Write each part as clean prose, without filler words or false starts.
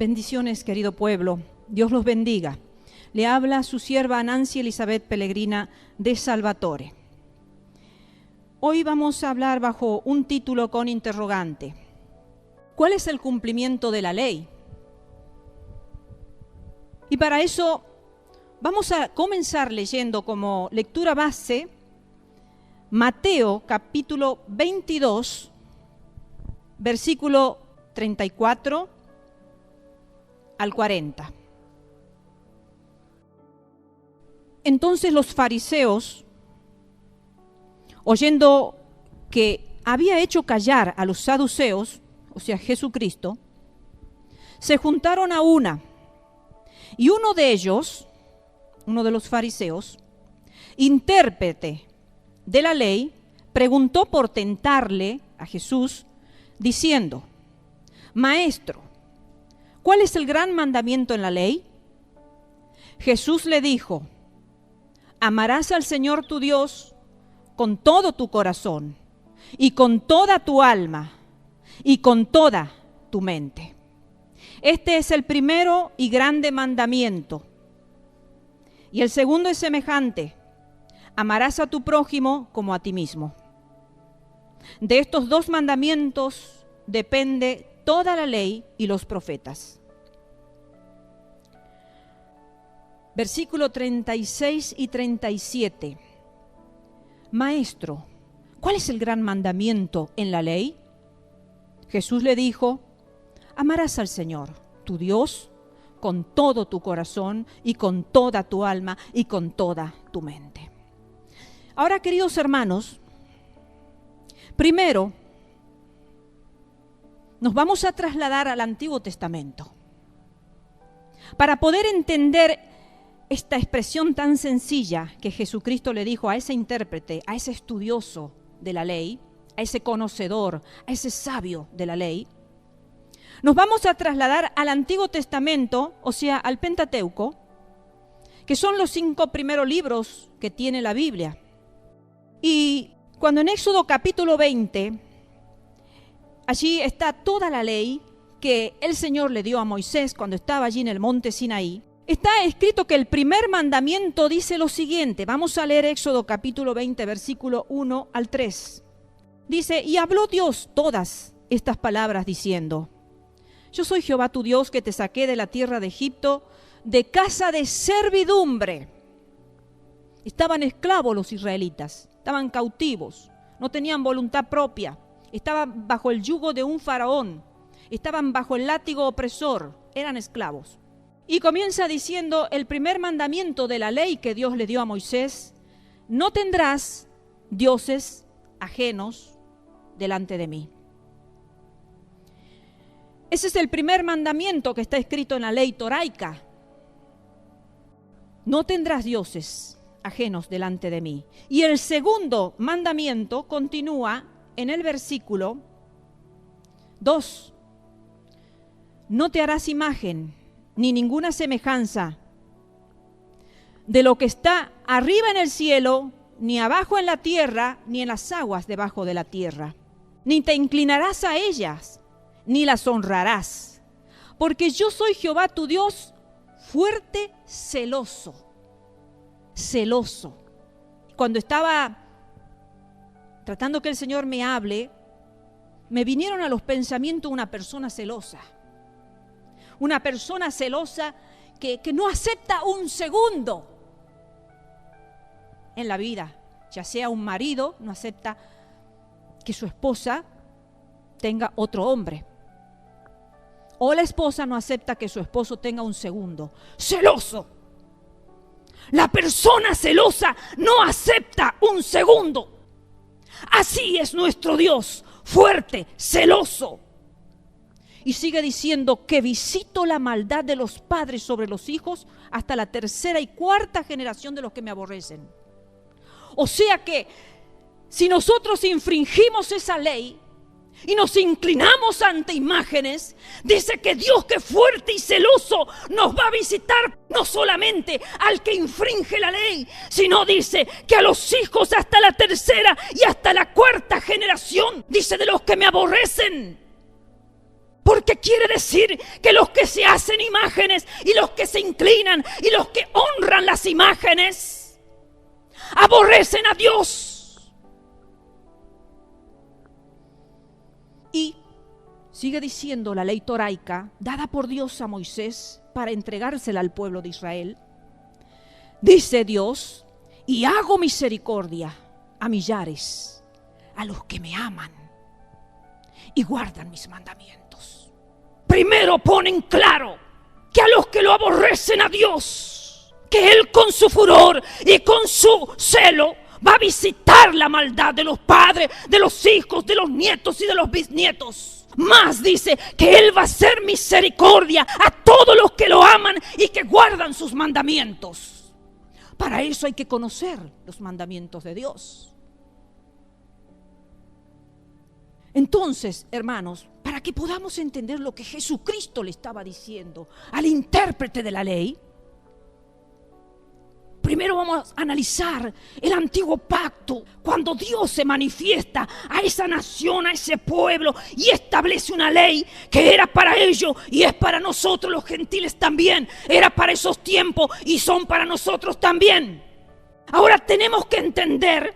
Bendiciones, querido pueblo. Dios los bendiga. Le habla su sierva Nancy Elizabeth Pellegrina de Salvatore. Hoy vamos a hablar bajo un título con interrogante. ¿Cuál es el cumplimiento de la ley? Y para eso vamos a comenzar leyendo como lectura base Mateo capítulo 22, versículo 34 al 40. Entonces los fariseos, oyendo que había hecho callar a los saduceos, o sea, Jesucristo, se juntaron a una. Y uno de ellos, uno de los fariseos, intérprete de la ley, preguntó por tentarle a Jesús, diciendo: Maestro, ¿cuál es el gran mandamiento en la ley? Jesús le dijo: amarás al Señor tu Dios con todo tu corazón, y con toda tu alma, y con toda tu mente. Este es el primero y grande mandamiento. Y el segundo es semejante: amarás a tu prójimo como a ti mismo. De estos dos mandamientos depende toda la ley y los profetas. Versículo 36 y 37. Maestro, ¿cuál es el gran mandamiento en la ley? Jesús le dijo: amarás al Señor, tu Dios, con todo tu corazón y con toda tu alma y con toda tu mente. Ahora, queridos hermanos, primero nos vamos a trasladar al Antiguo Testamento para poder entender esta expresión tan sencilla que Jesucristo le dijo a ese intérprete, a ese estudioso de la ley, a ese conocedor, a ese sabio de la ley. Nos vamos a trasladar al Antiguo Testamento, o sea, al Pentateuco, que son los 5 primeros libros que tiene la Biblia. Y cuando en Éxodo capítulo 20, allí está toda la ley que el Señor le dio a Moisés cuando estaba allí en el monte Sinaí, está escrito que el primer mandamiento dice lo siguiente. Vamos a leer Éxodo capítulo 20, versículo 1 al 3. Dice: y habló Dios todas estas palabras diciendo: yo soy Jehová tu Dios que te saqué de la tierra de Egipto, de casa de servidumbre. Estaban esclavos los israelitas, estaban cautivos, no tenían voluntad propia, estaban bajo el yugo de un faraón, estaban bajo el látigo opresor, eran esclavos. Y comienza diciendo el primer mandamiento de la ley que Dios le dio a Moisés: no tendrás dioses ajenos delante de mí. Ese es el primer mandamiento que está escrito en la ley toraica. No tendrás dioses ajenos delante de mí. Y el segundo mandamiento continúa en el versículo 2. No te harás imagen ni ninguna semejanza de lo que está arriba en el cielo, ni abajo en la tierra, ni en las aguas debajo de la tierra. Ni te inclinarás a ellas, ni las honrarás, porque yo soy Jehová tu Dios, fuerte, celoso. Celoso. Cuando estaba tratando que el Señor me hable, me vinieron a los pensamientos una persona celosa. Una persona celosa que no acepta un segundo en la vida. Ya sea un marido, no acepta que su esposa tenga otro hombre. O la esposa no acepta que su esposo tenga un segundo. ¡Celoso! La persona celosa no acepta un segundo. Así es nuestro Dios, fuerte, celoso. Y sigue diciendo que visito la maldad de los padres sobre los hijos hasta la 3ª y 4ª generación de los que me aborrecen. O sea que si nosotros infringimos esa ley y nos inclinamos ante imágenes, dice que Dios, que es fuerte y celoso, nos va a visitar no solamente al que infringe la ley, sino dice que a los hijos hasta la 3ª y hasta la 4ª generación, dice, de los que me aborrecen. Porque quiere decir que los que se hacen imágenes y los que se inclinan y los que honran las imágenes aborrecen a Dios. Y sigue diciendo la ley toraica, dada por Dios a Moisés para entregársela al pueblo de Israel. Dice Dios, y hago misericordia a millares, a los que me aman y guardan mis mandamientos. Primero ponen claro que a los que lo aborrecen a Dios, que Él con su furor y con su celo va a visitar la maldad de los padres, de los hijos, de los nietos y de los bisnietos. Más dice que Él va a hacer misericordia a todos los que lo aman y que guardan sus mandamientos. Para eso hay que conocer los mandamientos de Dios. Entonces, hermanos, para que podamos entender lo que Jesucristo le estaba diciendo al intérprete de la ley, primero vamos a analizar el antiguo pacto, cuando Dios se manifiesta a esa nación, a ese pueblo, y establece una ley que era para ellos y es para nosotros los gentiles también. Era para esos tiempos y son para nosotros también. Ahora tenemos que entender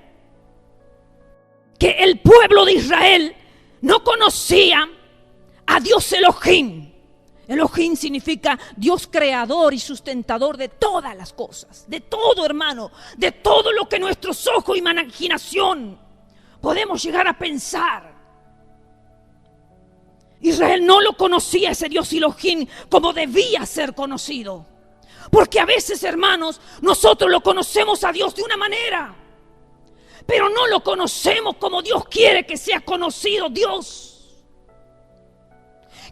que el pueblo de Israel no conocía a Dios Elohim. Elohim significa Dios creador y sustentador de todas las cosas, de todo, hermano, de todo lo que nuestros ojos y imaginación podemos llegar a pensar. Israel no lo conocía, ese Dios Elohim, como debía ser conocido. Porque a veces, hermanos, nosotros lo conocemos a Dios de una manera, pero no lo conocemos como Dios quiere que sea conocido Dios.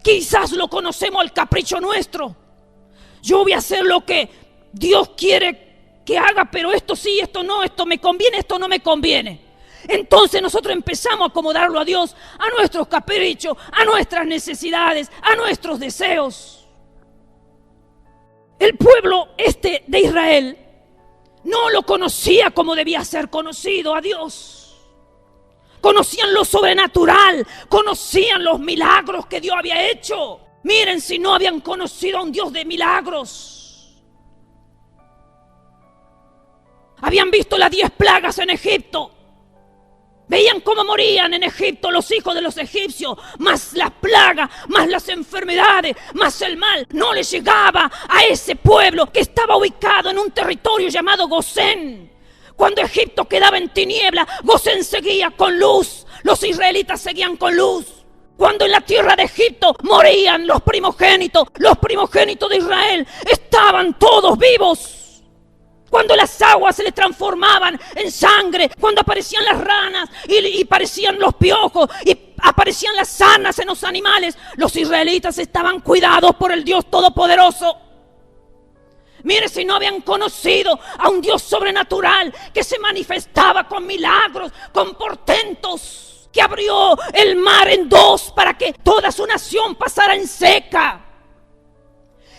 Quizás lo conocemos al capricho nuestro. Yo voy a hacer lo que Dios quiere que haga, pero esto sí, esto no, esto me conviene, esto no me conviene. Entonces nosotros empezamos a acomodarlo a Dios, a nuestros caprichos, a nuestras necesidades, a nuestros deseos. El pueblo de Israel no lo conocía como debía ser conocido a Dios. Conocían lo sobrenatural, conocían los milagros que Dios había hecho. Miren, si no habían conocido a un Dios de milagros. Habían visto las 10 plagas en Egipto. Veían cómo morían en Egipto los hijos de los egipcios, más las plagas, más las enfermedades, más el mal. No les llegaba a ese pueblo que estaba ubicado en un territorio llamado Gosén. Cuando Egipto quedaba en tiniebla, Gosén seguía con luz. Los israelitas seguían con luz. Cuando en la tierra de Egipto morían los primogénitos de Israel estaban todos vivos. Cuando las aguas se les transformaban en sangre, cuando aparecían las ranas y aparecían los piojos y aparecían las sarnas en los animales, los israelitas estaban cuidados por el Dios Todopoderoso. Mire, si no habían conocido a un Dios sobrenatural que se manifestaba con milagros, con portentos, que abrió el mar en dos para que toda su nación pasara en seca.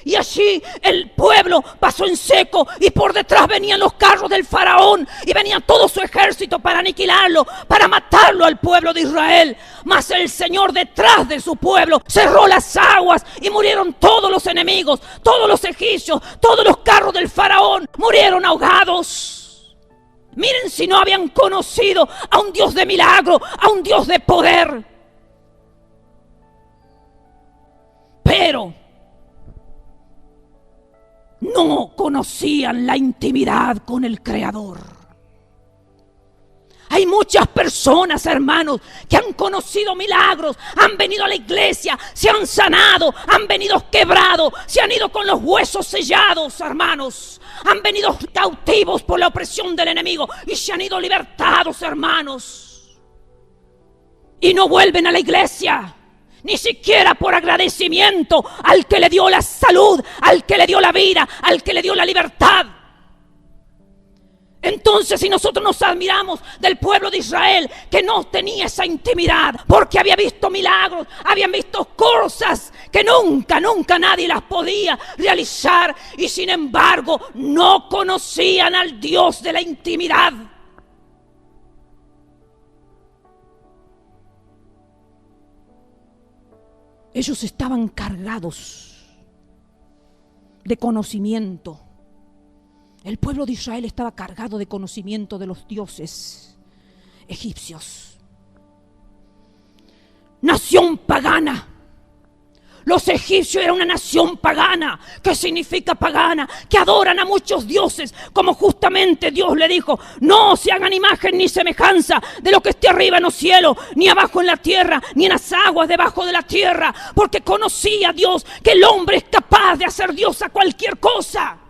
Y allí el pueblo pasó en seco y por detrás venían los carros del faraón y venía todo su ejército para aniquilarlo, para matarlo al pueblo de Israel. Mas el Señor detrás de su pueblo cerró las aguas y murieron todos los enemigos, todos los egipcios, todos los carros del faraón murieron ahogados. Miren, si no habían conocido a un Dios de milagro, a un Dios de poder. Pero no conocían la intimidad con el Creador. Hay muchas personas, hermanos, que han conocido milagros, han venido a la iglesia, se han sanado, han venido quebrados, se han ido con los huesos sellados, hermanos. Han venido cautivos por la opresión del enemigo y se han ido libertados, hermanos. Y no vuelven a la iglesia. Ni siquiera por agradecimiento al que le dio la salud, al que le dio la vida, al que le dio la libertad. Entonces, si nosotros nos admiramos del pueblo de Israel que no tenía esa intimidad, porque había visto milagros, habían visto cosas que nunca nadie las podía realizar, y sin embargo no conocían al Dios de la intimidad. Ellos estaban cargados de conocimiento. El pueblo de Israel estaba cargado de conocimiento de los dioses egipcios. Nación pagana. Los egipcios eran una nación pagana. ¿Qué significa pagana? Que adoran a muchos dioses, como justamente Dios le dijo: no se hagan imagen ni semejanza de lo que esté arriba en los cielos, ni abajo en la tierra, ni en las aguas debajo de la tierra, porque conocía Dios que el hombre es capaz de hacer Dios a cualquier cosa.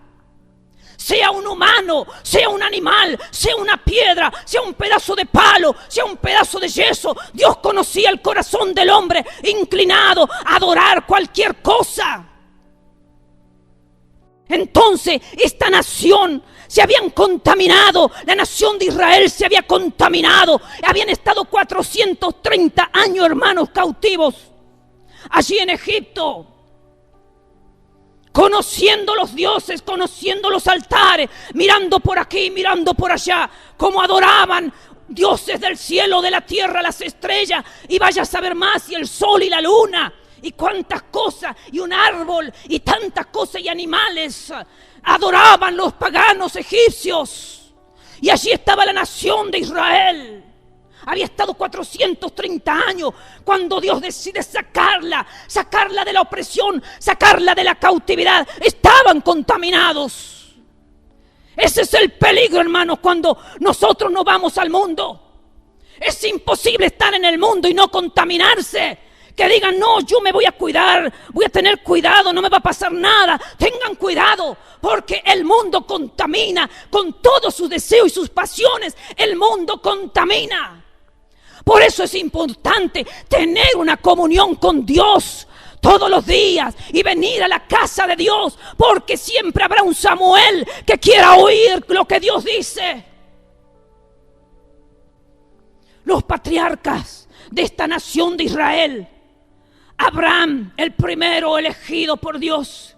Sea un humano, sea un animal, sea una piedra, sea un pedazo de palo, sea un pedazo de yeso. Dios conocía el corazón del hombre inclinado a adorar cualquier cosa. Entonces, esta nación se habían contaminado, la nación de Israel se había contaminado. Habían estado 430 años, hermanos, cautivos allí en Egipto. Conociendo los dioses, conociendo los altares, mirando por aquí, mirando por allá, cómo adoraban dioses del cielo, de la tierra, las estrellas, y vaya a saber más, y el sol y la luna, y cuántas cosas, y un árbol, y tantas cosas, y animales, adoraban los paganos egipcios. Y allí estaba la nación de Israel. Había estado 430 años cuando Dios decide sacarla de la opresión, sacarla de la cautividad. Estaban contaminados. Ese es el peligro, hermanos, cuando nosotros no vamos al mundo. Es imposible estar en el mundo y no contaminarse. Que digan: no, yo me voy a cuidar, voy a tener cuidado, no me va a pasar nada. Tengan cuidado, porque el mundo contamina con todos sus deseos y sus pasiones. El mundo contamina. Por eso es importante tener una comunión con Dios todos los días y venir a la casa de Dios, porque siempre habrá un Samuel que quiera oír lo que Dios dice. Los patriarcas de esta nación de Israel, Abraham, el primero elegido por Dios,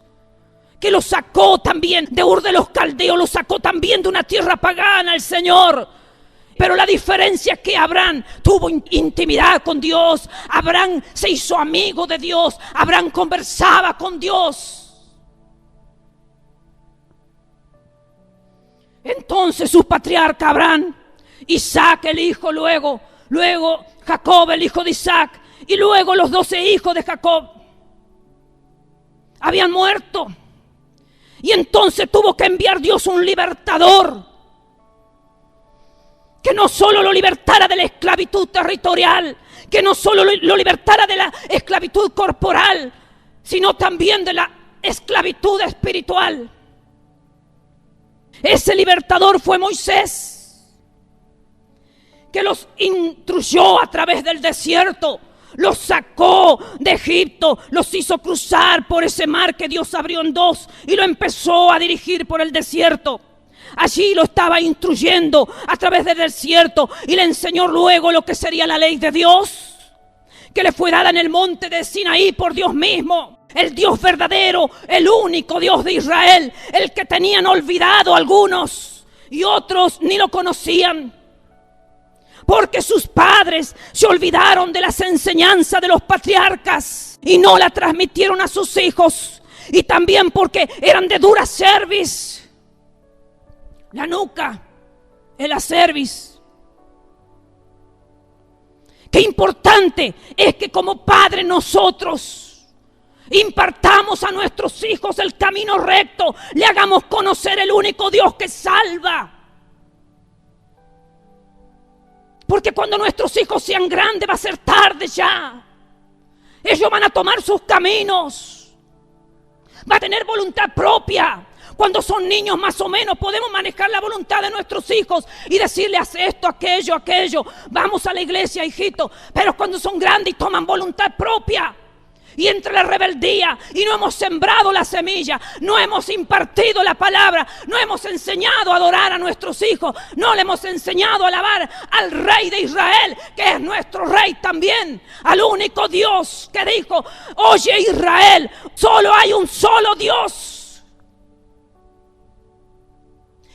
que lo sacó también de Ur de los Caldeos, lo sacó también de una tierra pagana, el Señor. Pero la diferencia es que Abraham tuvo intimidad con Dios. Abraham se hizo amigo de Dios. Abraham conversaba con Dios. Entonces su patriarca Abraham, Isaac el hijo, luego Jacob el hijo de Isaac, y luego los 12 hijos de Jacob habían muerto. Y entonces tuvo que enviar Dios un libertador, que no solo lo libertara de la esclavitud territorial, que no solo lo libertara de la esclavitud corporal, sino también de la esclavitud espiritual. Ese libertador fue Moisés, que los instruyó a través del desierto, los sacó de Egipto, los hizo cruzar por ese mar que Dios abrió en dos y lo empezó a dirigir por el desierto. Allí lo estaba instruyendo a través del desierto y le enseñó luego lo que sería la ley de Dios, que le fue dada en el monte de Sinaí por Dios mismo, el Dios verdadero, el único Dios de Israel, el que tenían olvidado algunos y otros ni lo conocían, porque sus padres se olvidaron de las enseñanzas de los patriarcas y no la transmitieron a sus hijos, y también porque eran de dura cerviz. La nuca es la cerviz. Qué importante es que como padres nosotros impartamos a nuestros hijos el camino recto, le hagamos conocer el único Dios que salva. Porque cuando nuestros hijos sean grandes va a ser tarde ya. Ellos van a tomar sus caminos, va a tener voluntad propia. Cuando son niños más o menos podemos manejar la voluntad de nuestros hijos y decirle: haz esto, aquello, vamos a la iglesia, hijito. Pero cuando son grandes y toman voluntad propia y entra la rebeldía y no hemos sembrado la semilla, no hemos impartido la palabra, no hemos enseñado a adorar a nuestros hijos, no le hemos enseñado a alabar al Rey de Israel, que es nuestro Rey también, al único Dios que dijo: oye Israel, solo hay un solo Dios.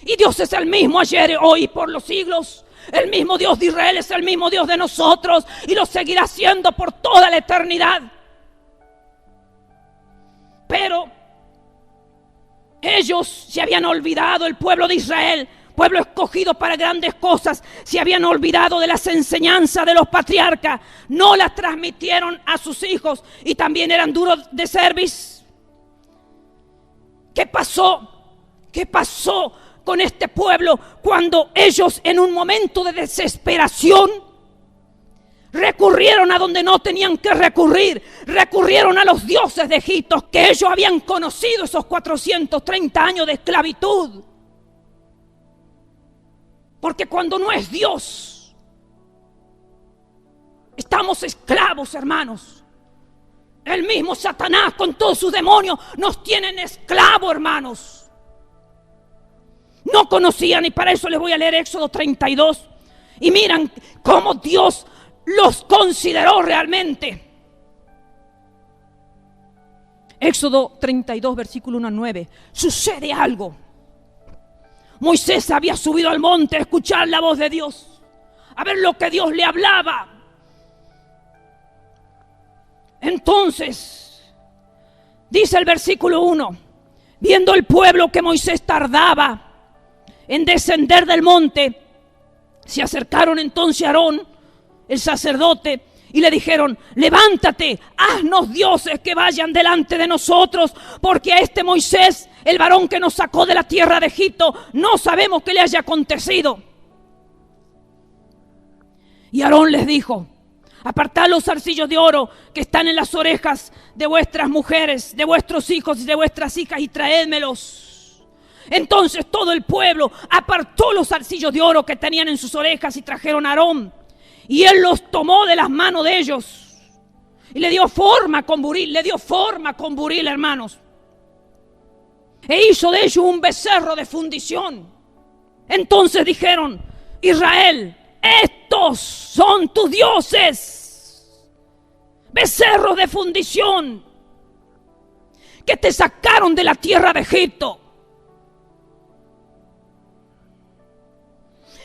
Y Dios es el mismo ayer, hoy y por los siglos. El mismo Dios de Israel es el mismo Dios de nosotros y lo seguirá siendo por toda la eternidad. ellos se habían olvidado, el pueblo de Israel, pueblo escogido para grandes cosas, se habían olvidado de las enseñanzas de los patriarcas, no las transmitieron a sus hijos y también eran duros de cerviz. ¿Qué pasó? ¿Qué pasó con este pueblo cuando ellos en un momento de desesperación recurrieron a donde no tenían que recurrir? Recurrieron a los dioses de Egipto que ellos habían conocido esos 430 años de esclavitud. Porque cuando no es Dios, estamos esclavos, hermanos. El mismo Satanás con todos sus demonios nos tienen esclavos, hermanos. No conocían, y para eso les voy a leer Éxodo 32. Y miran cómo Dios los consideró realmente. Éxodo 32, versículo 1 a 9. Sucede algo. Moisés había subido al monte a escuchar la voz de Dios, a ver lo que Dios le hablaba. Entonces, dice el versículo 1, viendo el pueblo que Moisés tardaba en descender del monte, se acercaron entonces a Aarón, el sacerdote, y le dijeron: levántate, haznos dioses que vayan delante de nosotros, porque a este Moisés, el varón que nos sacó de la tierra de Egipto, no sabemos qué le haya acontecido. Y Aarón les dijo: apartad los zarcillos de oro que están en las orejas de vuestras mujeres, de vuestros hijos y de vuestras hijas, y traédmelos. Entonces todo el pueblo apartó los zarcillos de oro que tenían en sus orejas y trajeron a Aarón. Y él los tomó de las manos de ellos y le dio forma con buril, hermanos. E hizo de ellos un becerro de fundición. Entonces dijeron: Israel, estos son tus dioses, becerros de fundición, que te sacaron de la tierra de Egipto.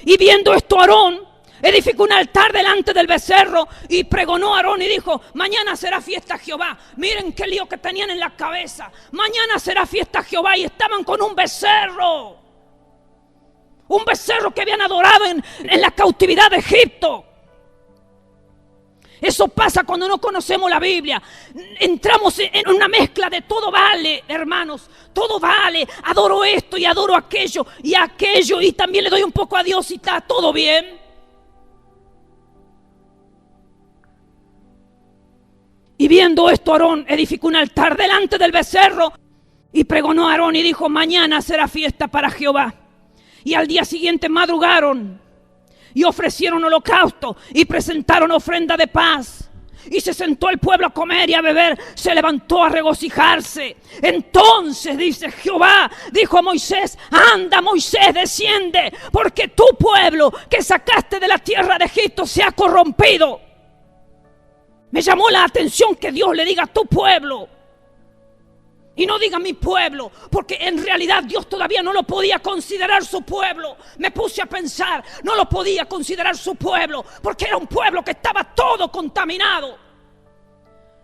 Y viendo esto, Aarón edificó un altar delante del becerro y pregonó a Aarón y dijo: mañana será fiesta a Jehová. Miren qué lío que tenían en la cabeza. Mañana será fiesta a Jehová, y estaban con un becerro. Un becerro que habían adorado en la cautividad de Egipto. Eso pasa cuando no conocemos la Biblia. Entramos en una mezcla de todo vale, hermanos. Todo vale. Adoro esto y adoro aquello y aquello, y también le doy un poco a Dios y está todo bien. Y viendo esto, Aarón edificó un altar delante del becerro y pregonó a Aarón y dijo: mañana será fiesta para Jehová. Y al día siguiente madrugaron y ofrecieron holocausto y presentaron ofrenda de paz. Y se sentó el pueblo a comer y a beber, se levantó a regocijarse. Entonces dice Jehová, dijo a Moisés: anda, Moisés, desciende, porque tu pueblo que sacaste de la tierra de Egipto se ha corrompido. Me llamó la atención que Dios le diga tu pueblo y no diga mi pueblo, porque en realidad Dios todavía no lo podía considerar su pueblo. Me puse a pensar, no lo podía considerar su pueblo, porque era un pueblo que estaba todo contaminado.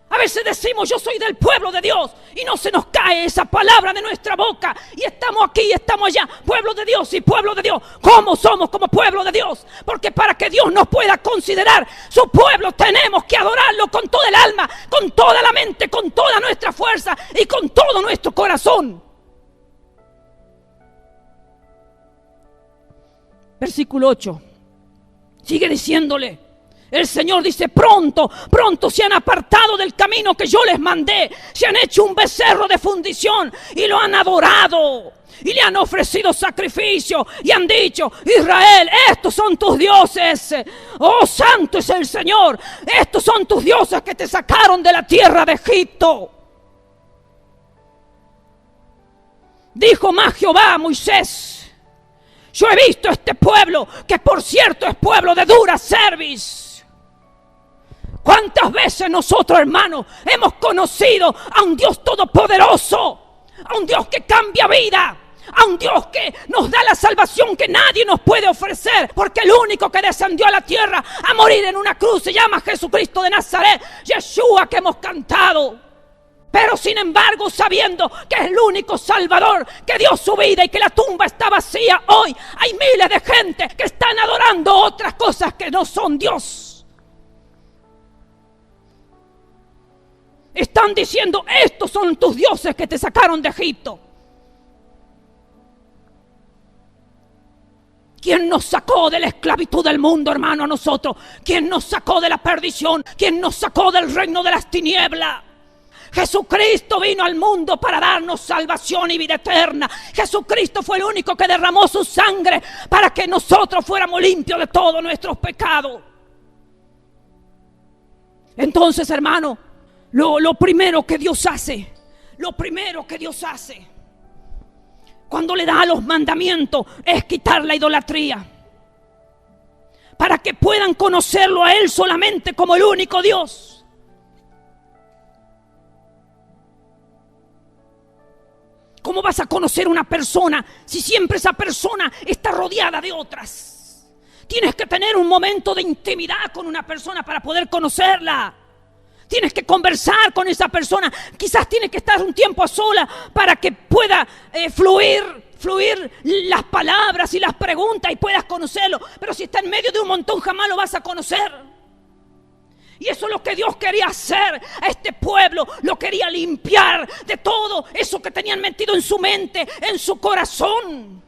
A veces decimos: yo soy del pueblo de Dios, y no se nos cae esa palabra de nuestra boca, y estamos aquí y estamos allá, pueblo de Dios y pueblo de Dios. ¿Cómo somos como pueblo de Dios? Porque para que Dios nos pueda considerar su pueblo, tenemos que adorarlo con toda el alma, con toda la mente, con toda nuestra fuerza y con todo nuestro corazón. Versículo 8 sigue diciéndole: el Señor dice: pronto se han apartado del camino que yo les mandé, se han hecho un becerro de fundición y lo han adorado y le han ofrecido sacrificio y han dicho: Israel, estos son tus dioses, oh santo es el Señor, estos son tus dioses que te sacaron de la tierra de Egipto. Dijo más Jehová a Moisés: yo he visto este pueblo, que por cierto es pueblo de dura cerviz. ¿Cuántas veces nosotros, hermanos, hemos conocido a un Dios todopoderoso, a un Dios que cambia vida, a un Dios que nos da la salvación que nadie nos puede ofrecer, porque el único que descendió a la tierra a morir en una cruz se llama Jesucristo de Nazaret, Yeshua, que hemos cantado? Pero sin embargo, sabiendo que es el único Salvador que dio su vida y que la tumba está vacía, hoy hay miles de gente que están adorando otras cosas que no son Dios. Están diciendo: estos son tus dioses que te sacaron de Egipto. ¿Quién nos sacó de la esclavitud del mundo, hermano, a nosotros? ¿Quién nos sacó de la perdición? ¿Quién nos sacó del reino de las tinieblas? Jesucristo vino al mundo para darnos salvación y vida eterna. Jesucristo fue el único que derramó su sangre para que nosotros fuéramos limpios de todos nuestros pecados. Entonces, hermano, lo primero que Dios hace, cuando le da los mandamientos, es quitar la idolatría, para que puedan conocerlo a Él solamente como el único Dios. ¿Cómo vas a conocer una persona si siempre esa persona está rodeada de otras? Tienes que tener un momento de intimidad con una persona para poder conocerla. Tienes que conversar con esa persona. Quizás tienes que estar un tiempo a sola para que pueda fluir las palabras y las preguntas y puedas conocerlo. Pero si está en medio de un montón, jamás lo vas a conocer. Y eso es lo que Dios quería hacer a este pueblo. Lo quería limpiar de todo eso que tenían metido en su mente, en su corazón.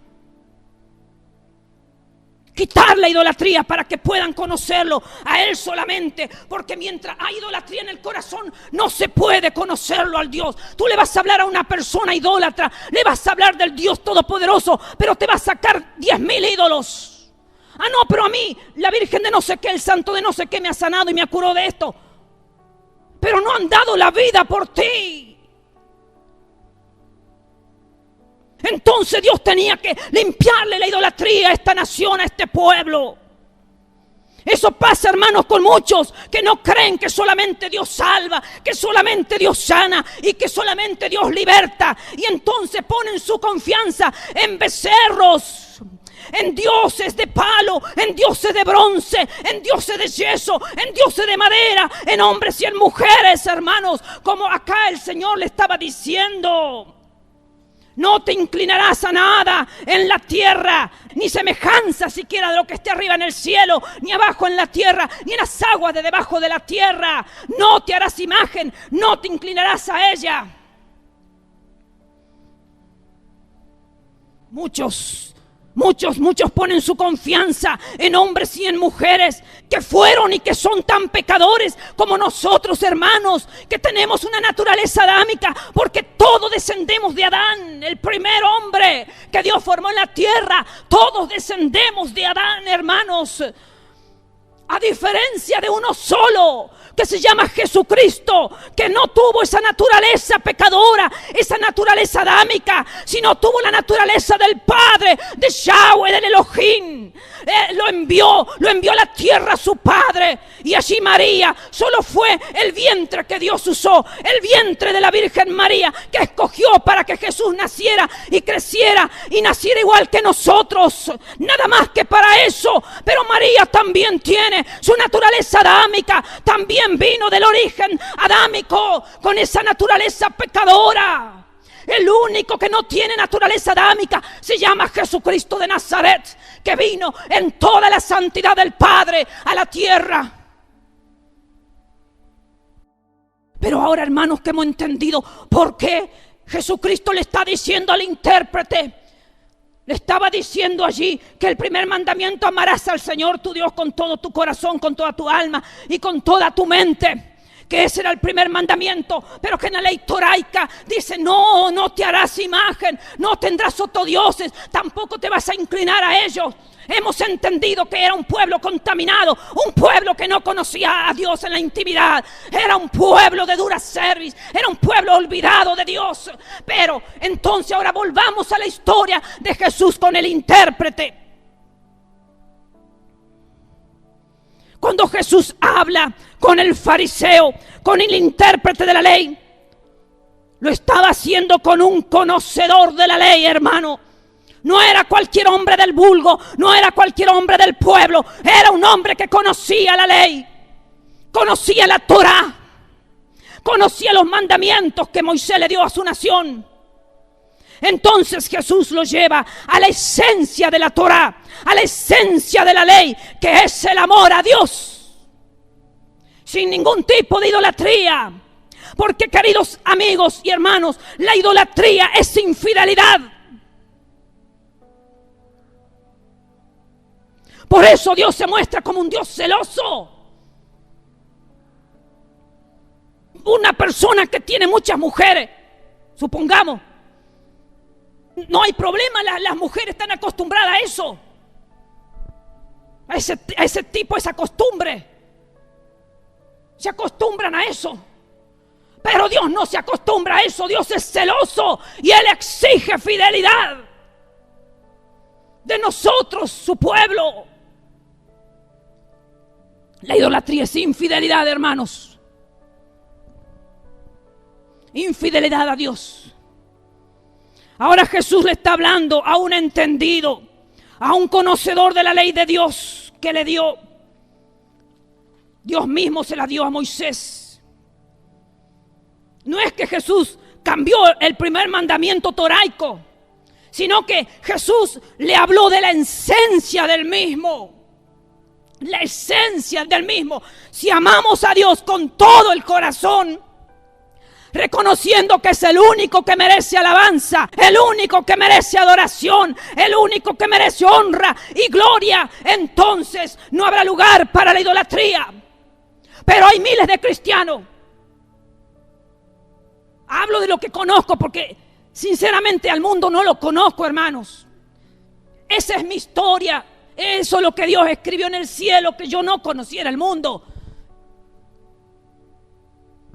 Quitar la idolatría para que puedan conocerlo a Él solamente. Porque mientras hay idolatría en el corazón, no se puede conocerlo al Dios. Tú le vas a hablar a una persona idólatra, le vas a hablar del Dios Todopoderoso, pero te va a sacar 10,000 ídolos. Ah, no, pero a mí, la Virgen de no sé qué, el santo de no sé qué me ha sanado y me curó de esto. Pero no han dado la vida por ti. Entonces Dios tenía que limpiarle la idolatría a esta nación, a este pueblo. Eso pasa, hermanos, con muchos que no creen que solamente Dios salva, que solamente Dios sana y que solamente Dios liberta. Y entonces ponen su confianza en becerros, en dioses de palo, en dioses de bronce, en dioses de yeso, en dioses de madera, en hombres y en mujeres, hermanos. Como acá el Señor le estaba diciendo: no te inclinarás a nada en la tierra, ni semejanza siquiera de lo que esté arriba en el cielo, ni abajo en la tierra, ni en las aguas de debajo de la tierra. No te harás imagen, no te inclinarás a ella. Muchos ponen su confianza en hombres y en mujeres que fueron y que son tan pecadores como nosotros, hermanos, que tenemos una naturaleza adámica, porque todos descendemos de Adán, el primer hombre que Dios formó en la tierra. Todos descendemos de Adán, hermanos. A diferencia de uno solo, que se llama Jesucristo, que no tuvo esa naturaleza pecadora, esa naturaleza adámica, sino tuvo la naturaleza del Padre, de Yahweh, del Elohim. Lo envió a la tierra a su Padre. Y allí María solo fue el vientre que Dios usó, el vientre de la Virgen María, que escogió para que Jesús naciera y creciera y naciera igual que nosotros. Nada más que para eso. Pero María también tiene su naturaleza adámica, también vino del origen adámico con esa naturaleza pecadora. El único que no tiene naturaleza adámica se llama Jesucristo de Nazaret, que vino en toda la santidad del Padre a la tierra. Pero ahora, hermanos, que hemos entendido por qué Jesucristo le está diciendo al intérprete, le estaba diciendo allí que el primer mandamiento: amarás al Señor tu Dios con todo tu corazón, con toda tu alma y con toda tu mente. Que ese era el primer mandamiento, pero que en la ley toraica dice: no te harás imagen, no tendrás otros dioses, tampoco te vas a inclinar a ellos. Hemos entendido que era un pueblo contaminado, un pueblo que no conocía a Dios en la intimidad. Era un pueblo de dura cerviz, era un pueblo olvidado de Dios. Pero entonces ahora volvamos a la historia de Jesús con el intérprete. Cuando Jesús habla con el fariseo, con el intérprete de la ley, lo estaba haciendo con un conocedor de la ley, hermano. No era cualquier hombre del vulgo, no era cualquier hombre del pueblo, era un hombre que conocía la ley, conocía la Torá, conocía los mandamientos que Moisés le dio a su nación. Entonces Jesús lo lleva a la esencia de la Torá, a la esencia de la ley, que es el amor a Dios, sin ningún tipo de idolatría. Porque, queridos amigos y hermanos, la idolatría es infidelidad. Por eso Dios se muestra como un Dios celoso. Una persona que tiene muchas mujeres, supongamos, no hay problema, las mujeres están acostumbradas a eso, a ese tipo, a esa costumbre. Se acostumbran a eso. Pero Dios no se acostumbra a eso. Dios es celoso y Él exige fidelidad de nosotros, su pueblo. La idolatría es infidelidad, hermanos. Infidelidad a Dios. Ahora Jesús le está hablando a un entendido, a un conocedor de la ley de Dios que le dio. Dios mismo se la dio a Moisés. No es que Jesús cambió el primer mandamiento toraico, sino que Jesús le habló de la esencia del mismo. La esencia del mismo. Si amamos a Dios con todo el corazón, reconociendo que es el único que merece alabanza, el único que merece adoración, el único que merece honra y gloria, entonces no habrá lugar para la idolatría. Pero hay miles de cristianos. Hablo de lo que conozco porque sinceramente al mundo no lo conozco, hermanos. Esa es mi historia. Eso es lo que Dios escribió en el cielo, que yo no conociera el mundo.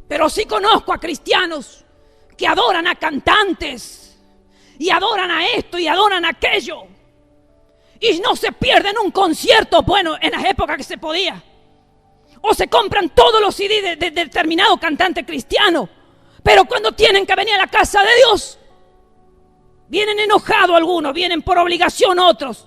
Pero sí conozco a cristianos que adoran a cantantes y adoran a esto y adoran a aquello. Y no se pierden un concierto, bueno, en las épocas que se podía. O se compran todos los CD de determinado cantante cristiano. Pero cuando tienen que venir a la casa de Dios, vienen enojados algunos, vienen por obligación otros,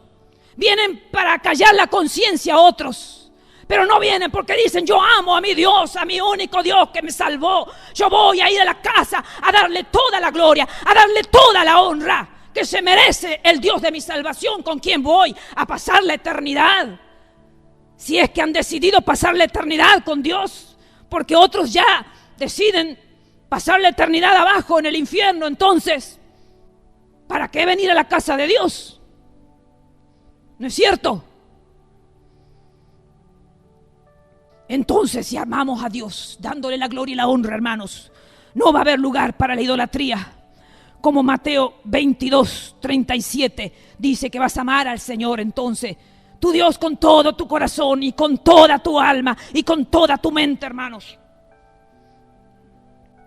vienen para callar la conciencia otros, pero no vienen porque dicen: yo amo a mi Dios, a mi único Dios que me salvó. Yo voy a ir a la casa a darle toda la gloria, a darle toda la honra que se merece el Dios de mi salvación, con quien voy a pasar la eternidad. Si es que han decidido pasar la eternidad con Dios, porque otros ya deciden pasar la eternidad abajo en el infierno. Entonces, ¿para qué venir a la casa de Dios? ¿No es cierto? Entonces, si amamos a Dios, dándole la gloria y la honra, hermanos, no va a haber lugar para la idolatría. Como Mateo 22:37 dice que vas a amar al Señor, entonces, tu Dios, con todo tu corazón y con toda tu alma y con toda tu mente, hermanos.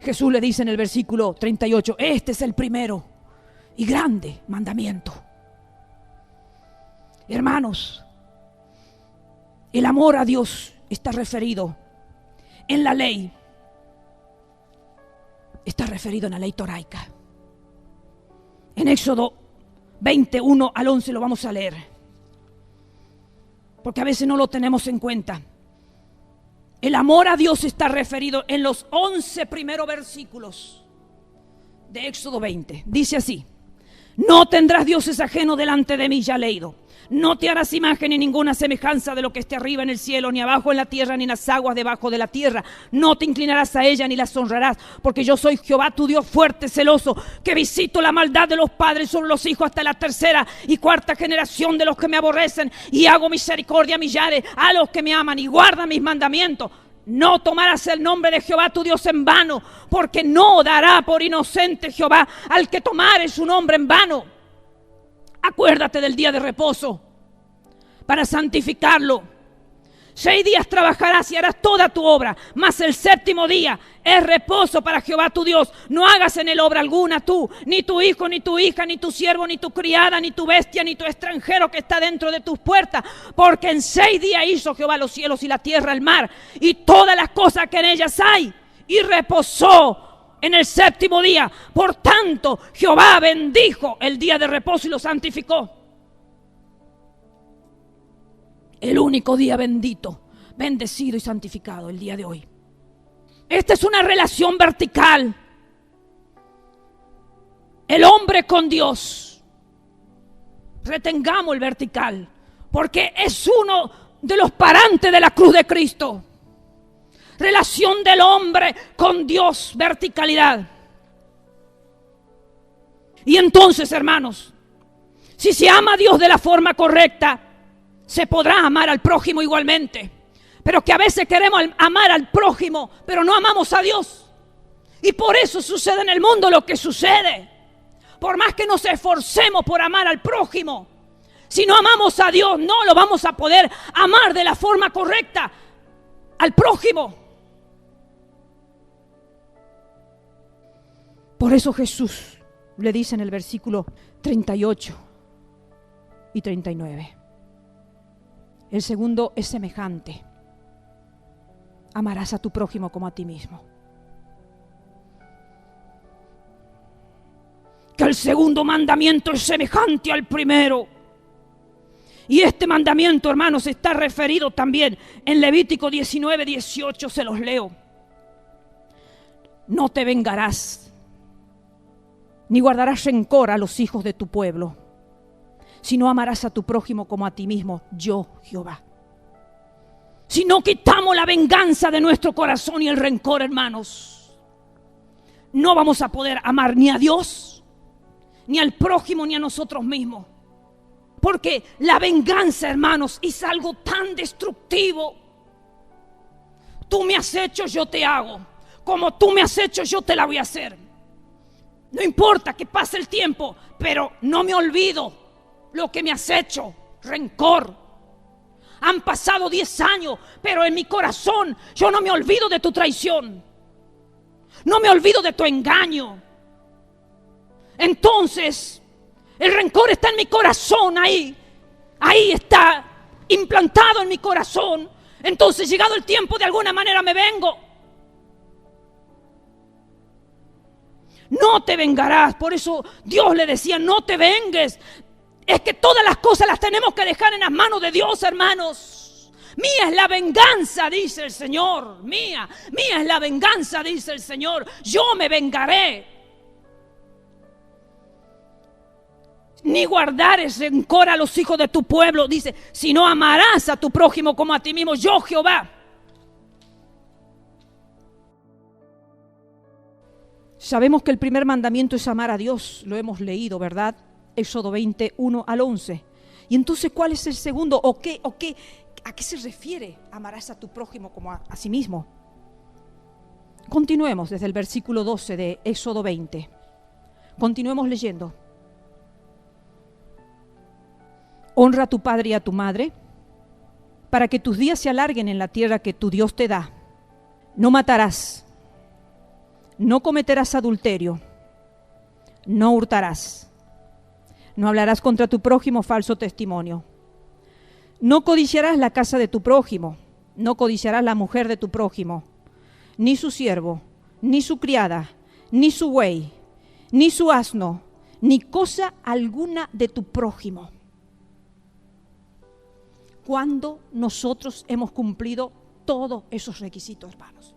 Jesús le dice en el versículo 38, este es el primero y grande mandamiento. Hermanos, el amor a Dios está referido en la ley. Está referido en la ley toraica. En Éxodo 21 al 11 lo vamos a leer, porque a veces no lo tenemos en cuenta. El amor a Dios está referido en los 11 primeros versículos de Éxodo 20. Dice así: no tendrás dioses ajenos delante de mí, ya leído. No te harás imagen ni ninguna semejanza de lo que esté arriba en el cielo, ni abajo en la tierra, ni en las aguas debajo de la tierra. No te inclinarás a ella ni las honrarás, porque yo soy Jehová tu Dios fuerte, celoso, que visito la maldad de los padres sobre los hijos hasta la tercera y cuarta generación de los que me aborrecen, y hago misericordia a millares, a los que me aman y guardan mis mandamientos. No tomarás el nombre de Jehová tu Dios en vano, porque no dará por inocente Jehová al que tomare su nombre en vano. Acuérdate del día de reposo para santificarlo. 6 días trabajarás y harás toda tu obra, mas el séptimo día es reposo para Jehová tu Dios. No hagas en él obra alguna tú, ni tu hijo, ni tu hija, ni tu siervo, ni tu criada, ni tu bestia, ni tu extranjero que está dentro de tus puertas, porque en 6 días hizo Jehová los cielos y la tierra, el mar, y todas las cosas que en ellas hay, y reposó en el séptimo día. Por tanto, Jehová bendijo el día de reposo y lo santificó. El único día bendito, bendecido y santificado, el día de hoy. Esta es una relación vertical. El hombre con Dios. Retengamos el vertical, porque es uno de los parantes de la cruz de Cristo. Relación del hombre con Dios, verticalidad. Y entonces, hermanos, si se ama a Dios de la forma correcta, se podrá amar al prójimo igualmente. Pero que a veces queremos amar al prójimo, pero no amamos a Dios. Y por eso sucede en el mundo lo que sucede. Por más que nos esforcemos por amar al prójimo, si no amamos a Dios, no lo vamos a poder amar de la forma correcta al prójimo. Por eso Jesús le dice en el versículo 38 y 39. El segundo es semejante. Amarás a tu prójimo como a ti mismo. Que el segundo mandamiento es semejante al primero. Y este mandamiento, hermanos, está referido también en Levítico 19:18, se los leo. No te vengarás, ni guardarás rencor a los hijos de tu pueblo, sino amarás a tu prójimo como a ti mismo, yo, Jehová. Si no quitamos la venganza de nuestro corazón y el rencor, hermanos, no vamos a poder amar ni a Dios, ni al prójimo, ni a nosotros mismos. Porque la venganza, hermanos, es algo tan destructivo. Tú me has hecho, yo te hago. Como tú me has hecho, yo te la voy a hacer. No importa que pase el tiempo, pero no me olvido lo que me has hecho. Rencor. Han pasado 10 años, pero en mi corazón yo no me olvido de tu traición. No me olvido de tu engaño. Entonces, el rencor está en mi corazón, ahí está implantado en mi corazón. Entonces, llegado el tiempo, de alguna manera me vengo. No te vengarás. Por eso Dios le decía, no te vengues. Es que todas las cosas las tenemos que dejar en las manos de Dios, hermanos. Mía es la venganza, dice el Señor. Mía es la venganza, dice el Señor. Yo me vengaré. Ni guardares rencor a los hijos de tu pueblo, dice, sino amarás a tu prójimo como a ti mismo, yo Jehová. Sabemos que el primer mandamiento es amar a Dios, lo hemos leído, ¿verdad? Éxodo 20, 1 al 11. Y entonces, ¿cuál es el segundo? ¿A qué se refiere? Amarás a tu prójimo como a sí mismo. Continuemos desde el versículo 12 de Éxodo 20. Continuemos leyendo. Honra a tu padre y a tu madre, para que tus días se alarguen en la tierra que tu Dios te da. No matarás, no cometerás adulterio, no hurtarás, no hablarás contra tu prójimo falso testimonio. No codiciarás la casa de tu prójimo, no codiciarás la mujer de tu prójimo, ni su siervo, ni su criada, ni su buey, ni su asno, ni cosa alguna de tu prójimo. Cuando nosotros hemos cumplido todos esos requisitos, hermanos.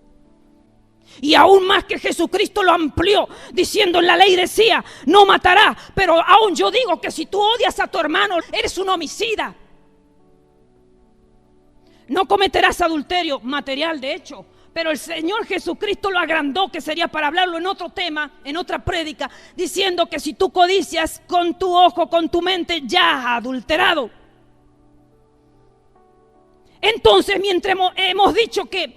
Y aún más que Jesucristo lo amplió, diciendo en la ley decía, no matarás, pero aún yo digo que si tú odias a tu hermano, eres un homicida. No cometerás adulterio, material de hecho, pero el Señor Jesucristo lo agrandó, que sería para hablarlo en otro tema, en otra prédica, diciendo que si tú codicias con tu ojo, con tu mente, ya has adulterado. Entonces, mientras hemos dicho que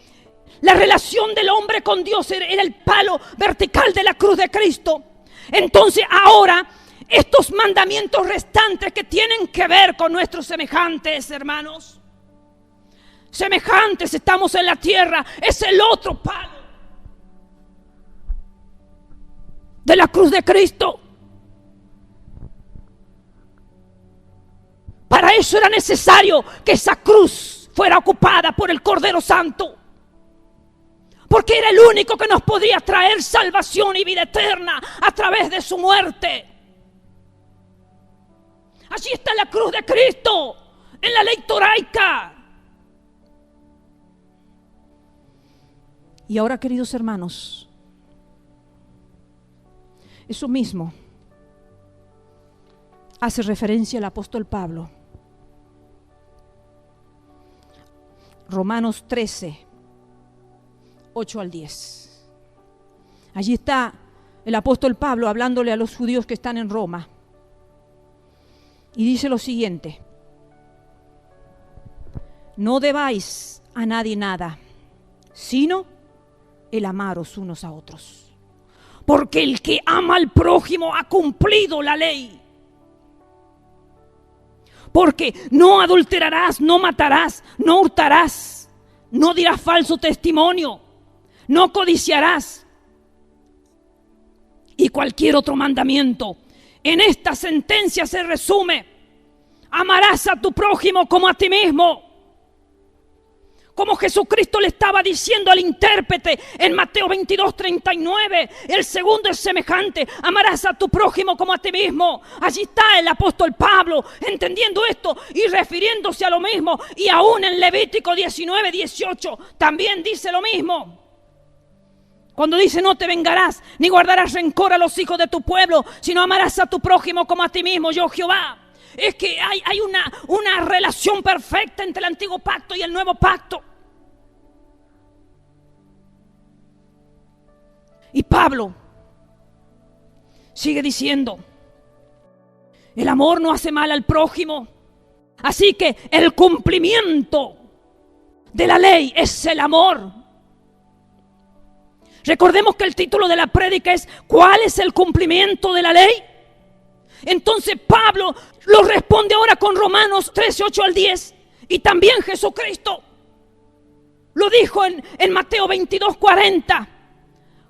la relación del hombre con Dios era el palo vertical de la cruz de Cristo, entonces ahora estos mandamientos restantes que tienen que ver con nuestros semejantes, hermanos, semejantes estamos en la tierra, es el otro palo de la cruz de Cristo. Para eso era necesario que esa cruz fuera ocupada por el Cordero Santo, porque era el único que nos podría traer salvación y vida eterna a través de su muerte. Allí está la cruz de Cristo, en la ley toraica. Y ahora, queridos hermanos, eso mismo hace referencia al apóstol Pablo. Romanos 13, 8 al 10. Allí está el apóstol Pablo hablándole a los judíos que están en Roma. Y dice lo siguiente: no debáis a nadie nada, sino el amaros unos a otros. Porque el que ama al prójimo ha cumplido la ley. Porque no adulterarás, no matarás, no hurtarás, no dirás falso testimonio, no codiciarás. Y cualquier otro mandamiento. En esta sentencia se resume: amarás a tu prójimo como a ti mismo. Como Jesucristo le estaba diciendo al intérprete en Mateo 22:39, el segundo es semejante: amarás a tu prójimo como a ti mismo. Allí está el apóstol Pablo entendiendo esto y refiriéndose a lo mismo. Y aún en Levítico 19:18 también dice lo mismo. Cuando dice: no te vengarás ni guardarás rencor a los hijos de tu pueblo, sino amarás a tu prójimo como a ti mismo, yo Jehová. Es que hay una relación perfecta entre el antiguo pacto y el nuevo pacto. Y Pablo sigue diciendo: el amor no hace mal al prójimo. Así que el cumplimiento de la ley es el amor. Recordemos que el título de la prédica es: ¿cuál es el cumplimiento de la ley? Entonces Pablo lo responde ahora con Romanos 13, 8 al 10. Y también Jesucristo lo dijo en Mateo 22, 40.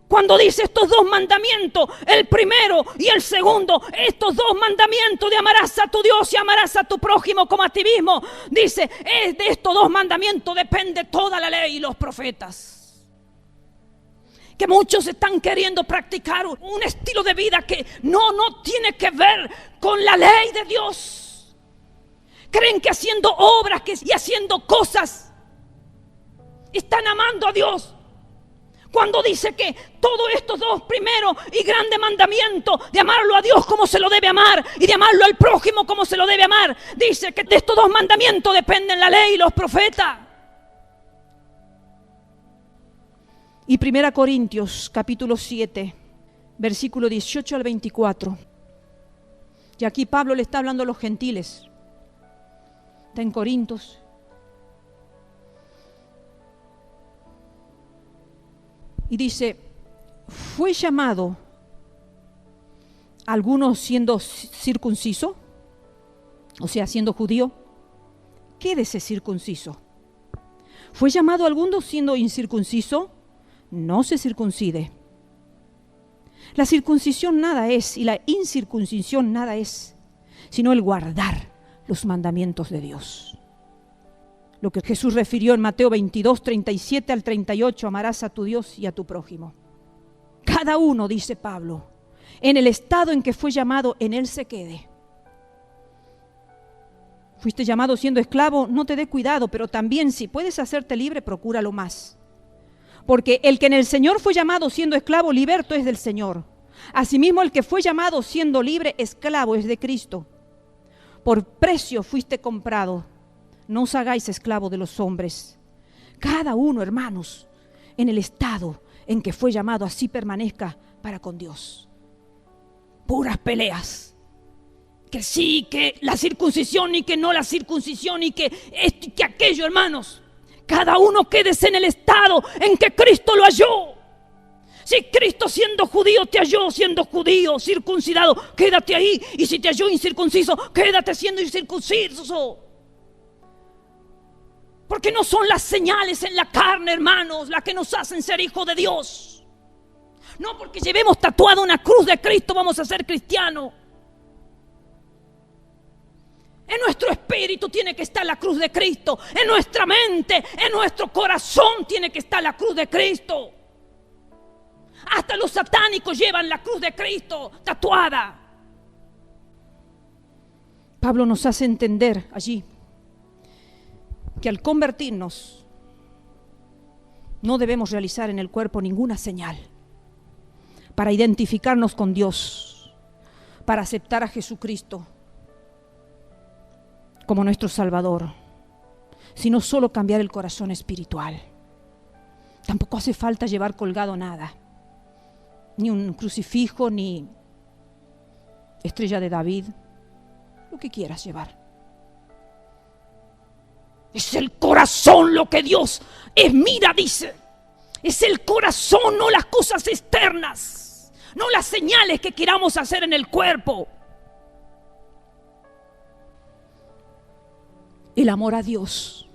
Cuando dice estos dos mandamientos, el primero y el segundo, estos dos mandamientos de amarás a tu Dios y amarás a tu prójimo como a ti mismo. Dice, de estos dos mandamientos depende toda la ley y los profetas. Que muchos están queriendo practicar un estilo de vida que no tiene que ver con la ley de Dios. Creen que haciendo obras y haciendo cosas están amando a Dios. Cuando dice que todos estos dos primeros y grandes mandamientos de amarlo a Dios como se lo debe amar y de amarlo al prójimo como se lo debe amar, dice que de estos dos mandamientos dependen la ley y los profetas. Y 1 Corintios capítulo 7, versículo 18 al 24. Y aquí Pablo le está hablando a los gentiles. Está en Corintios. Y dice, ¿fue llamado alguno siendo circunciso? O sea, siendo judío. Quédese circunciso. ¿Fue llamado alguno siendo incircunciso? No se circuncide. La circuncisión nada es y la incircuncisión nada es, sino el guardar los mandamientos de Dios. Lo que Jesús refirió en Mateo 22, 37 al 38, amarás a tu Dios y a tu prójimo. Cada uno, dice Pablo, en el estado en que fue llamado, en él se quede. Fuiste llamado siendo esclavo, no te dé cuidado, pero también si puedes hacerte libre, procúralo más. Porque el que en el Señor fue llamado siendo esclavo, liberto es del Señor. Asimismo, el que fue llamado siendo libre, esclavo es de Cristo. Por precio fuiste comprado. No os hagáis esclavo de los hombres. Cada uno, hermanos, en el estado en que fue llamado, así permanezca para con Dios. Puras peleas. Que sí, que la circuncisión y que no la circuncisión y que esto y que aquello, hermanos. Cada uno quédese en el estado en que Cristo lo halló. Si Cristo siendo judío te halló siendo judío, circuncidado, quédate ahí. Y si te halló incircunciso, quédate siendo incircunciso. Porque no son las señales en la carne, hermanos, las que nos hacen ser hijos de Dios. No porque llevemos tatuada una cruz de Cristo vamos a ser cristianos. En nuestro espíritu tiene que estar la cruz de Cristo. En nuestra mente, en nuestro corazón tiene que estar la cruz de Cristo. Hasta los satánicos llevan la cruz de Cristo tatuada. Pablo nos hace entender allí que al convertirnos No debemos realizar en el cuerpo ninguna señal para identificarnos con Dios, para aceptar a Jesucristo como nuestro Salvador, sino solo cambiar el corazón espiritual. Tampoco hace falta llevar colgado nada, ni un crucifijo, ni estrella de David, lo que quieras llevar. Es el corazón lo que Dios mira, dice. Es el corazón, no las cosas externas, no las señales que queramos hacer en el cuerpo. El amor a Dios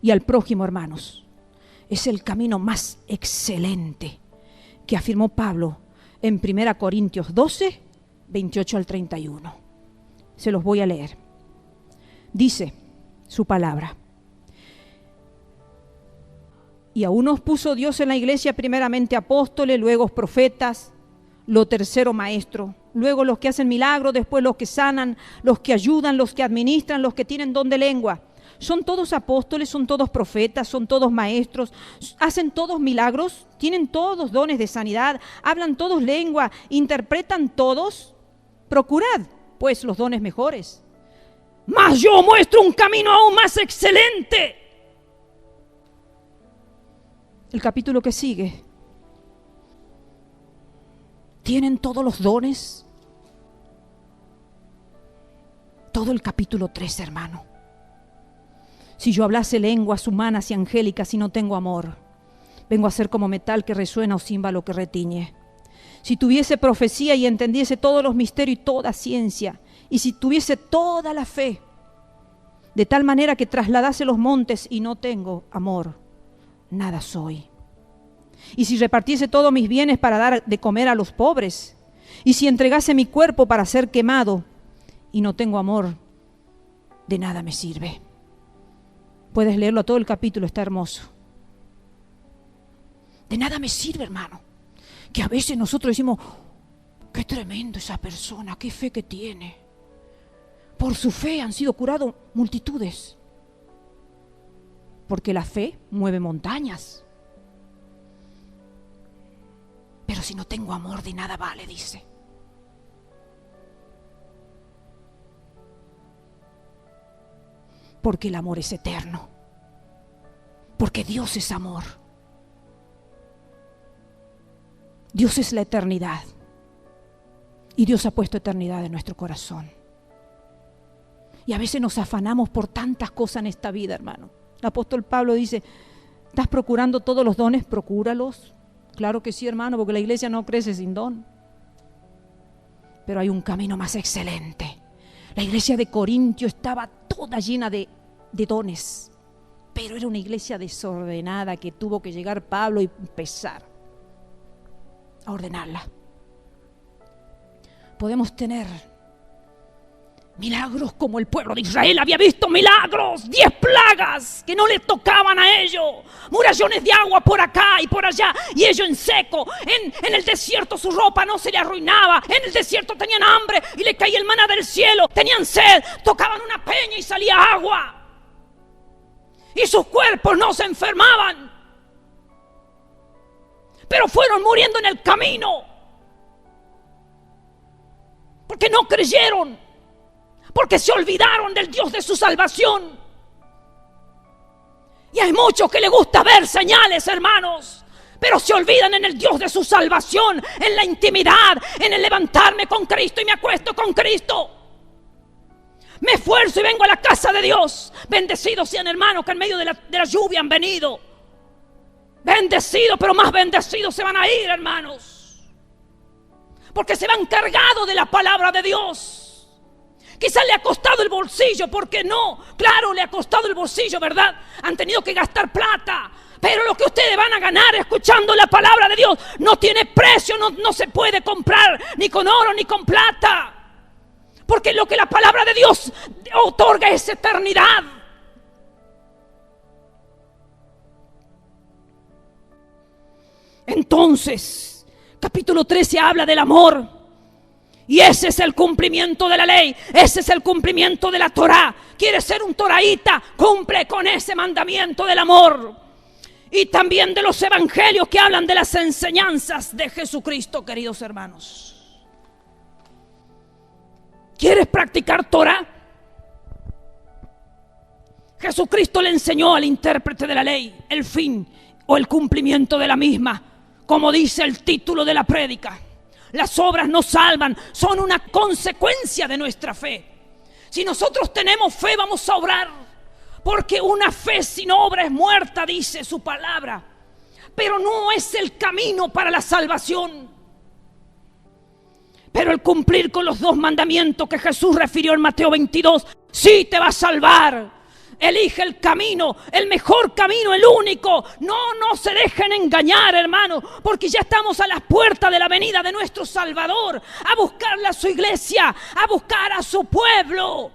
y al prójimo, hermanos, es el camino más excelente que afirmó Pablo en 1 Corintios 12, 28 al 31. Se los voy a leer. Dice su palabra: y a unos puso Dios en la iglesia primeramente apóstoles, luego profetas, lo tercero maestros, luego los que hacen milagros, después los que sanan, los que ayudan, los que administran, los que tienen don de lengua. ¿Son todos apóstoles? ¿Son todos profetas? ¿Son todos maestros? ¿Hacen todos milagros? ¿Tienen todos dones de sanidad? ¿Hablan todos lengua? ¿Interpretan todos? Procurad, pues, los dones mejores. Mas yo muestro un camino aún más excelente. El capítulo que sigue. ¿Tienen todos los dones? Todo el capítulo 3, hermano. Si yo hablase lenguas humanas y angélicas y no tengo amor, vengo a ser como metal que resuena o címbalo que retiñe. Si tuviese profecía y entendiese todos los misterios y toda ciencia, y si tuviese toda la fe, de tal manera que trasladase los montes y no tengo amor, nada soy. Y si repartiese todos mis bienes para dar de comer a los pobres, y si entregase mi cuerpo para ser quemado y no tengo amor, de nada me sirve. Puedes leerlo a todo el capítulo, está hermoso. De nada me sirve, hermano, que a veces nosotros decimos: qué tremendo esa persona, qué fe que tiene. Por su fe han sido curados multitudes. Porque la fe mueve montañas. Pero si no tengo amor, de nada vale, dice. Porque el amor es eterno. Porque Dios es amor. Dios es la eternidad. Y Dios ha puesto eternidad en nuestro corazón. Y a veces nos afanamos por tantas cosas en esta vida, hermano. El apóstol Pablo dice: ¿estás procurando todos los dones? Procúralos. Claro que sí, hermano, porque la iglesia no crece sin don. Pero hay un camino más excelente. La iglesia de Corintio estaba toda llena de dones, pero era una iglesia desordenada que tuvo que llegar Pablo y empezar a ordenarla. Podemos tener milagros como el pueblo de Israel había visto milagros, 10 plagas que no les tocaban a ellos, murallones de agua por acá y por allá, y ellos en seco, en el desierto su ropa no se le arruinaba, en el desierto tenían hambre y le caía el maná del cielo, tenían sed, tocaban una peña y salía agua, y sus cuerpos no se enfermaban, pero fueron muriendo en el camino, porque no creyeron, porque se olvidaron del Dios de su salvación. Y hay muchos que les gusta ver señales, hermanos, pero se olvidan en el Dios de su salvación, en la intimidad, en el levantarme con Cristo y me acuesto con Cristo. Me esfuerzo y vengo a la casa de Dios. Bendecidos sean, hermanos, que en medio de la lluvia han venido. Bendecidos, pero más bendecidos se van a ir, hermanos, porque se van cargados de la palabra de Dios. Quizás le ha costado el bolsillo, ¿por qué no? Claro, le ha costado el bolsillo, ¿verdad? Han tenido que gastar plata, pero lo que ustedes van a ganar escuchando la palabra de Dios no tiene precio, no se puede comprar ni con oro ni con plata, porque lo que la palabra de Dios otorga es eternidad. Entonces, capítulo 13 habla del amor. Y ese es el cumplimiento de la ley, ese es el cumplimiento de la Torá. ¿Quieres ser un toraíta? Cumple con ese mandamiento del amor. y también de los evangelios que hablan de las enseñanzas de Jesucristo, queridos hermanos. ¿Quieres practicar Torah? Jesucristo le enseñó al intérprete de la ley el fin o el cumplimiento de la misma, como dice el título de la prédica. Las obras nos salvan, son una consecuencia de nuestra fe. Si nosotros tenemos fe, vamos a obrar, porque una fe sin obra es muerta, dice su palabra. Pero no es el camino para la salvación. Pero el cumplir con los 2 mandamientos que Jesús refirió en Mateo 22, sí te va a salvar. Elige el camino, el mejor camino, el único. No se dejen engañar, hermano, porque ya estamos a las puertas de la venida de nuestro Salvador, a buscarle a su iglesia, a buscar a su pueblo.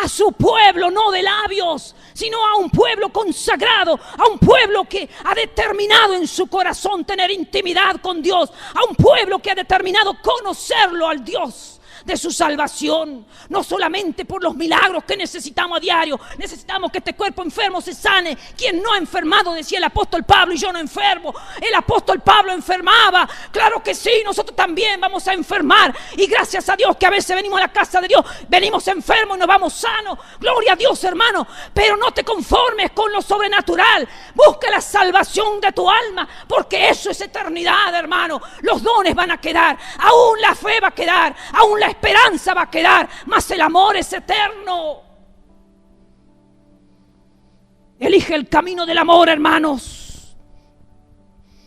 A su pueblo, no de labios, sino a un pueblo consagrado, a un pueblo que ha determinado en su corazón tener intimidad con Dios, a un pueblo que ha determinado conocerlo al Dios de su salvación, no solamente por los milagros que necesitamos a diario. Necesitamos que este cuerpo enfermo se sane. ¿Quién no ha enfermado? Decía el apóstol Pablo, y yo no enfermo. El apóstol Pablo enfermaba. Claro que sí, nosotros también vamos a enfermar, y gracias a Dios que a veces venimos a la casa de Dios, venimos enfermos y nos vamos sanos. Gloria a Dios, hermano. Pero no te conformes con lo sobrenatural. Busca la salvación de tu alma, porque eso es eternidad, hermano. Los dones van a quedar, aún la fe va a quedar, aún la esperanza va a quedar, mas el amor es eterno. Elige el camino del amor, hermanos,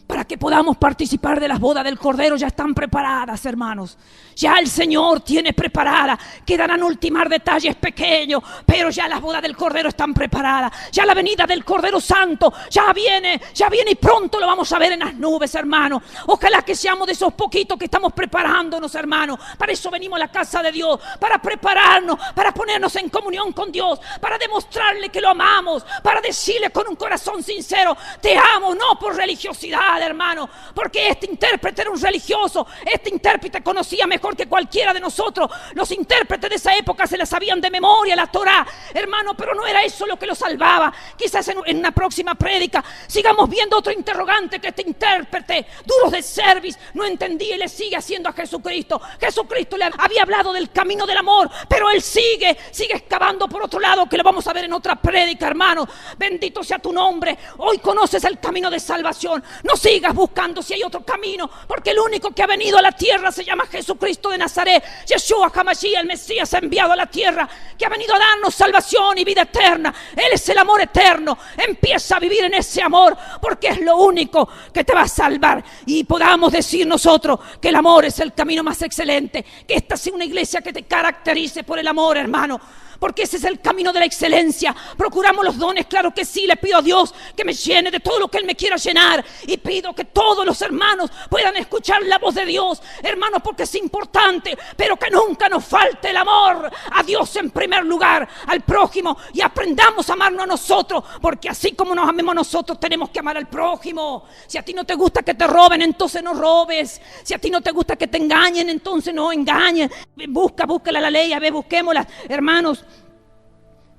para que podamos participar de las bodas del Cordero. Ya están preparadas, hermanos. Ya el Señor tiene preparada. Quedarán ultimar detalles pequeños, pero ya las bodas del Cordero están preparadas. Ya la venida del Cordero Santo ya viene y pronto lo vamos a ver en las nubes, hermano. Ojalá que seamos de esos poquitos que estamos preparándonos, hermano. Para eso venimos a la casa de Dios, para prepararnos, para ponernos en comunión con Dios, para demostrarle que lo amamos, para decirle con un corazón sincero: te amo, no por religiosidad, hermano, porque este intérprete era un religioso. Este intérprete conocía mejor que cualquiera de nosotros. Los intérpretes de esa época se la sabían de memoria, la Torá, hermano, pero no era eso lo que lo salvaba. Quizás en una próxima prédica sigamos viendo otro interrogante, que este intérprete, duros de cerviz, no entendía y le sigue haciendo a Jesucristo. Jesucristo le había hablado del camino del amor, pero él sigue excavando por otro lado, que lo vamos a ver en otra prédica, hermano. Bendito sea tu nombre. Hoy conoces el camino de salvación. No sigas buscando si hay otro camino, porque el único que ha venido a la tierra se llama Jesucristo de Nazaret. Yeshua HaMashiach, el Mesías enviado a la tierra, que ha venido a darnos salvación y vida eterna. Él es el amor eterno. Empieza a vivir en ese amor, porque es lo único que te va a salvar. Y podamos decir nosotros que el amor es el camino más excelente. Que esta sea una iglesia que te caracterice por el amor, hermano, porque ese es el camino de la excelencia. Procuramos los dones, claro que sí. Le pido a Dios que me llene de todo lo que Él me quiera llenar, y pido que todos los hermanos puedan escuchar la voz de Dios, hermanos, porque es importante, pero que nunca nos falte el amor a Dios en primer lugar, al prójimo, y aprendamos a amarnos a nosotros, porque así como nos amemos nosotros, tenemos que amar al prójimo. Si a ti no te gusta que te roben, entonces no robes. Si a ti no te gusta que te engañen, entonces no engañes. Búscala la ley, a ver, busquémosla, hermanos.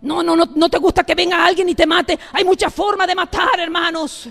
No te gusta que venga alguien y te mate. Hay muchas formas de matar, hermanos.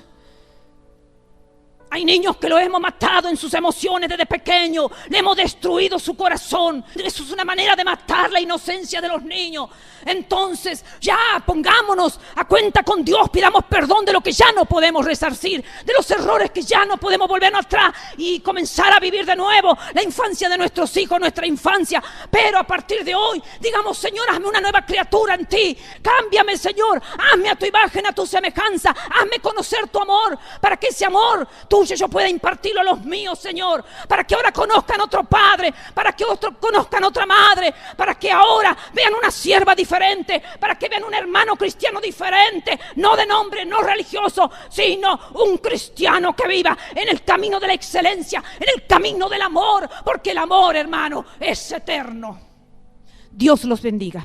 Hay niños que lo hemos matado en sus emociones desde pequeño. Le hemos destruido su corazón. Eso es una manera de matar la inocencia de los niños. Entonces, ya pongámonos a cuenta con Dios. Pidamos perdón de lo que ya no podemos resarcir, de los errores que ya no podemos volvernos atrás, y comenzar a vivir de nuevo la infancia de nuestros hijos, nuestra infancia. Pero a partir de hoy, digamos: Señor, hazme una nueva criatura en ti. Cámbiame, Señor. Hazme a tu imagen, a tu semejanza. Hazme conocer tu amor, para que ese amor tuyo yo pueda impartirlo a los míos, Señor. Para que ahora conozcan otro padre, para que otros conozcan otra madre, para que ahora vean una sierva diferente, para que vean un hermano cristiano diferente, no de nombre, no religioso, sino un cristiano que viva en el camino de la excelencia, en el camino del amor, porque el amor, hermano, es eterno. Dios los bendiga.